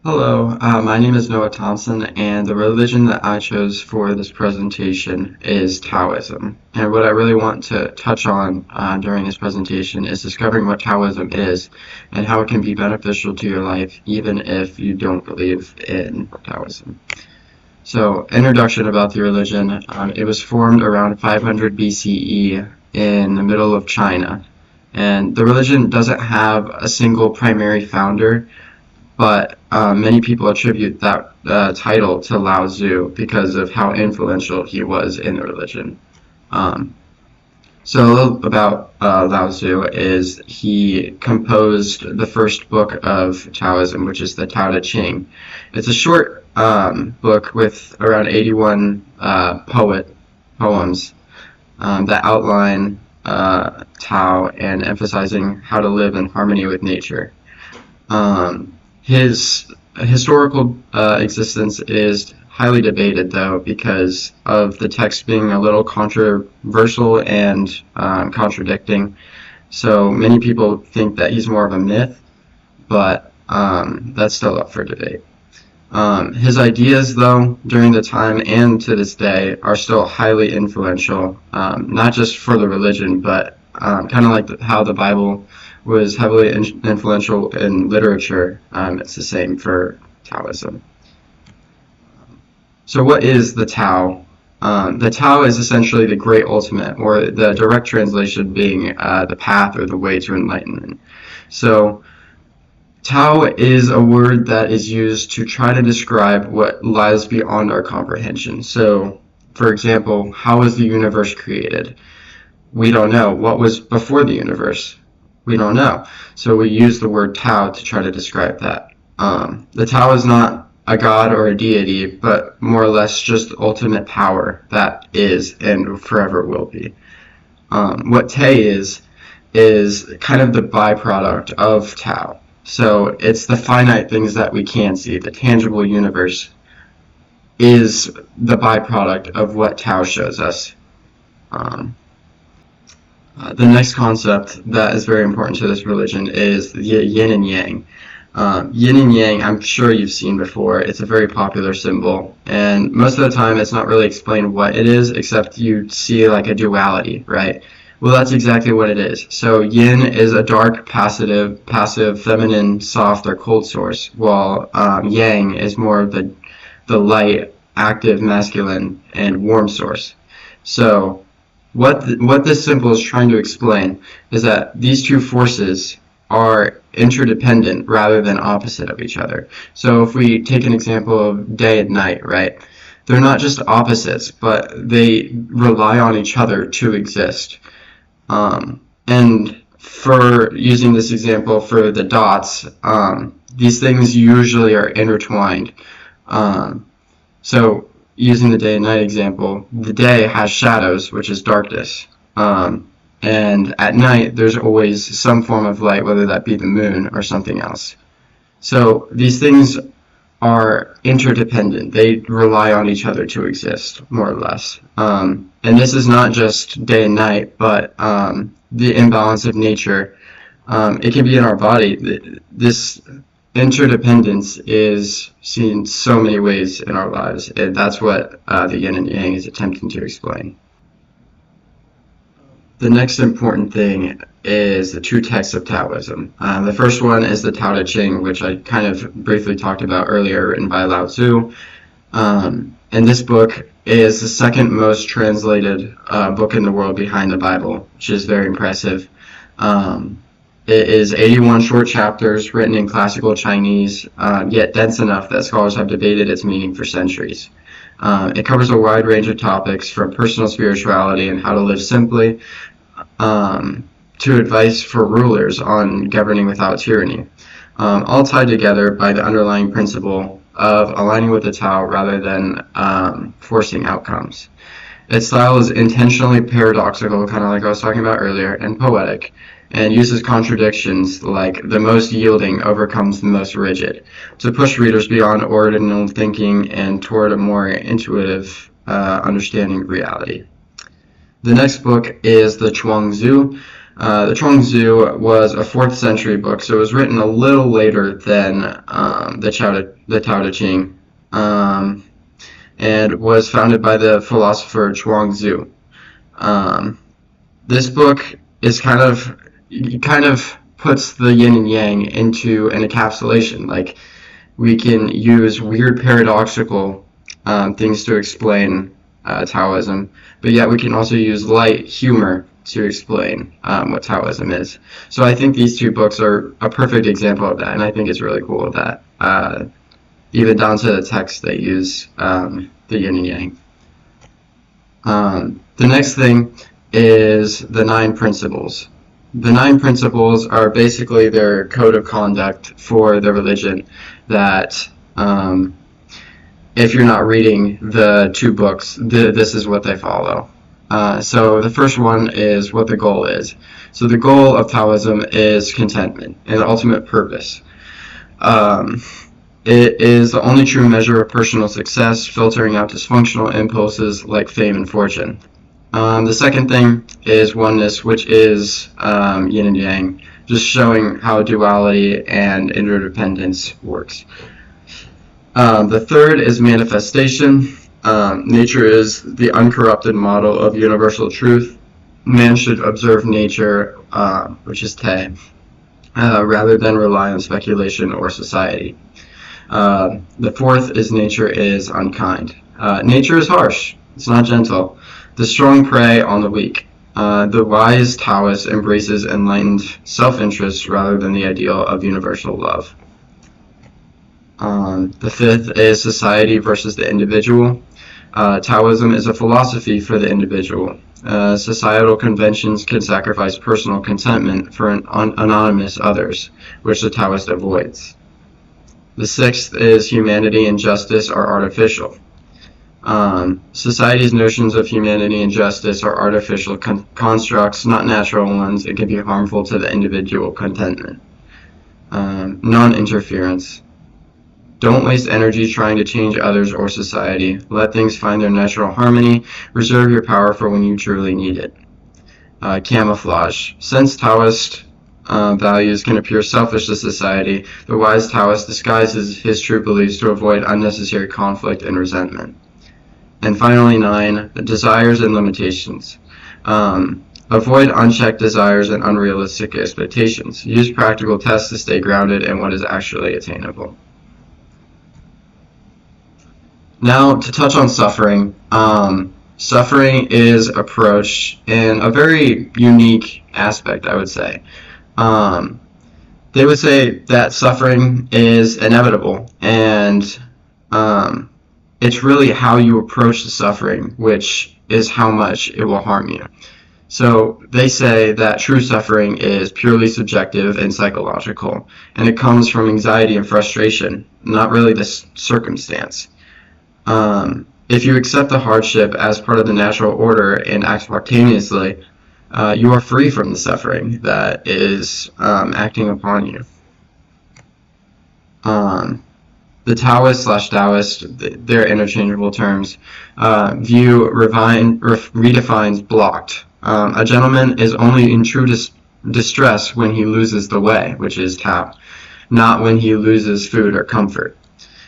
Hello, my name is Noah Thompson, and the religion that I chose for this presentation is Taoism. And what I really want to touch on during this presentation is discovering what Taoism is and how it can be beneficial to your life, even if you don't believe in Taoism. So, introduction about the religion. It was formed around 500 BCE in the middle of China. And the religion doesn't have a single primary founder, but many people attribute that title to Lao Tzu because of how influential he was in the religion. Um, so a little about Lao Tzu is he composed the first book of Taoism, which is the Tao Te Ching. It's a short book with around 81 poems that outline Tao and emphasizing how to live in harmony with nature. His historical existence is highly debated, though, because of the text being a little controversial and contradicting. So many people think that he's more of a myth, but that's still up for debate. His ideas, though, during the time and to this day, are still highly influential, not just for the religion, but kind of like how the Bible was heavily influential in literature. It's the same for Taoism. So what is the Tao? The Tao is essentially the great ultimate, or the direct translation being the path or the way to enlightenment. So Tao is a word that is used to try to describe what lies beyond our comprehension. So, for example, how was the universe created? We don't know. What was before the universe? We don't know. So we use the word Tao to try to describe that. The Tao is not a god or a deity, but more or less just ultimate power that is and forever will be. What Te is kind of the byproduct of Tao. So it's the finite things that we can see. The tangible universe is the byproduct of what Tao shows us. The next concept that is very important to this religion is the yin and yang. Yin and yang, I'm sure you've seen before. It's a very popular symbol, and most of the time it's not really explained what it is, except you see like a duality, right? Well, that's exactly what it is. So yin is a dark, passive, feminine, soft, or cold source, while yang is more of the light, active, masculine, and warm source. So what this symbol is trying to explain is that these two forces are interdependent rather than opposite of each other. So if we take an example of day and night, right? They're not just opposites, but they rely on each other to exist. And for using this example for the dots, these things usually are intertwined. So using the day and night example, the day has shadows, which is darkness. And at night, there's always some form of light, whether that be the moon or something else. So these things are interdependent. They rely on each other to exist, more or less. And this is not just day and night, but the imbalance of nature. It can be in our body. This interdependence is seen so many ways in our lives, and that's what the yin and yang is attempting to explain. The next important thing is the two texts of Taoism. The first one is the Tao Te Ching, which I kind of briefly talked about earlier, written by Lao Tzu. And this book is the second most translated book in the world behind the Bible, which is very impressive. It is 81 short chapters written in classical Chinese, yet dense enough that scholars have debated its meaning for centuries. It covers a wide range of topics, from personal spirituality and how to live simply, to advice for rulers on governing without tyranny, all tied together by the underlying principle of aligning with the Tao rather than forcing outcomes. Its style is intentionally paradoxical, kind of like I was talking about earlier, and poetic, and uses contradictions like the most yielding overcomes the most rigid to push readers beyond ordinal thinking and toward a more intuitive understanding of reality. The next book is the Chuang Tzu. The Chuang-Tzu was a 4th century book, so it was written a little later than the Tao Te Ching, and was founded by the philosopher Chuang-Tzu. This book is kind of puts the yin and yang into an encapsulation. Like, we can use weird paradoxical things to explain Taoism, but yet we can also use light humor to explain what Taoism is. So I think these two books are a perfect example of that, and I think it's really cool that even down to the text they use the yin and yang. The next thing is the 9 principles. The 9 principles are basically their code of conduct for the religion that if you're not reading the 2 books, this is what they follow. So the first one is what the goal is. So the goal of Taoism is contentment, an ultimate purpose. It is the only true measure of personal success, filtering out dysfunctional impulses like fame and fortune. The second thing is oneness, which is yin and yang, just showing how duality and interdependence works. The third is manifestation. Nature is the uncorrupted model of universal truth. Man should observe nature, which is Te, rather than rely on speculation or society. The fourth is nature is unkind. Nature is harsh. It's not gentle. The strong prey on the weak. The wise Taoist embraces enlightened self-interest rather than the ideal of universal love. The fifth is society versus the individual. Taoism is a philosophy for the individual. Societal conventions can sacrifice personal contentment for anonymous others, which the Taoist avoids. The sixth is humanity and justice are artificial. Society's notions of humanity and justice are artificial constructs, not natural ones. It can be harmful to the individual contentment. Non-interference. Don't waste energy trying to change others or society. Let things find their natural harmony. Reserve your power for when you truly need it. Camouflage. Since Taoist values can appear selfish to society, the wise Taoist disguises his true beliefs to avoid unnecessary conflict and resentment. And finally, 9, desires and limitations. Avoid unchecked desires and unrealistic expectations. Use practical tests to stay grounded in what is actually attainable. Now, to touch on suffering. Suffering is approached in a very unique aspect, I would say. They would say that suffering is inevitable, and it's really how you approach the suffering, which is how much it will harm you. So they say that true suffering is purely subjective and psychological, and it comes from anxiety and frustration, not really the circumstance. If you accept the hardship as part of the natural order and act spontaneously, you are free from the suffering that is acting upon you. The Taoist/Taoist, they're interchangeable terms, redefines blocked. A gentleman is only in true distress when he loses the way, which is Tao, not when he loses food or comfort.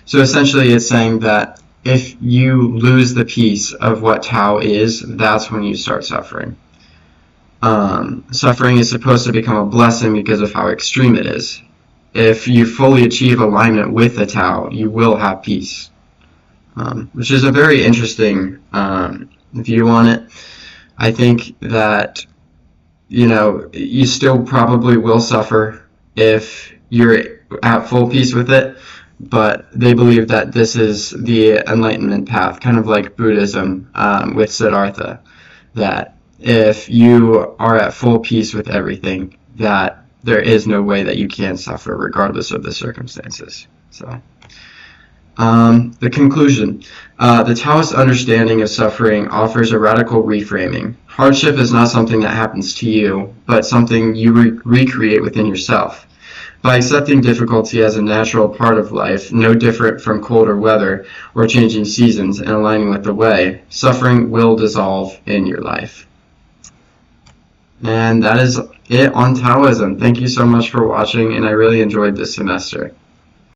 So essentially it's saying that if you lose the piece of what Tao is, that's when you start suffering. Suffering is supposed to become a blessing because of how extreme it is. If you fully achieve alignment with the Tao, you will have peace, which is a very interesting view on it. I think that, you still probably will suffer if you're at full peace with it, but they believe that this is the enlightenment path, kind of like Buddhism with Siddhartha, that if you are at full peace with everything, that there is no way that you can suffer regardless of the circumstances. So, the conclusion. The Taoist understanding of suffering offers a radical reframing. Hardship is not something that happens to you, but something you recreate within yourself. By accepting difficulty as a natural part of life, no different from colder weather or changing seasons, and aligning with the way, suffering will dissolve in your life. And that is it on Taoism. Thank you so much for watching, and I really enjoyed this semester.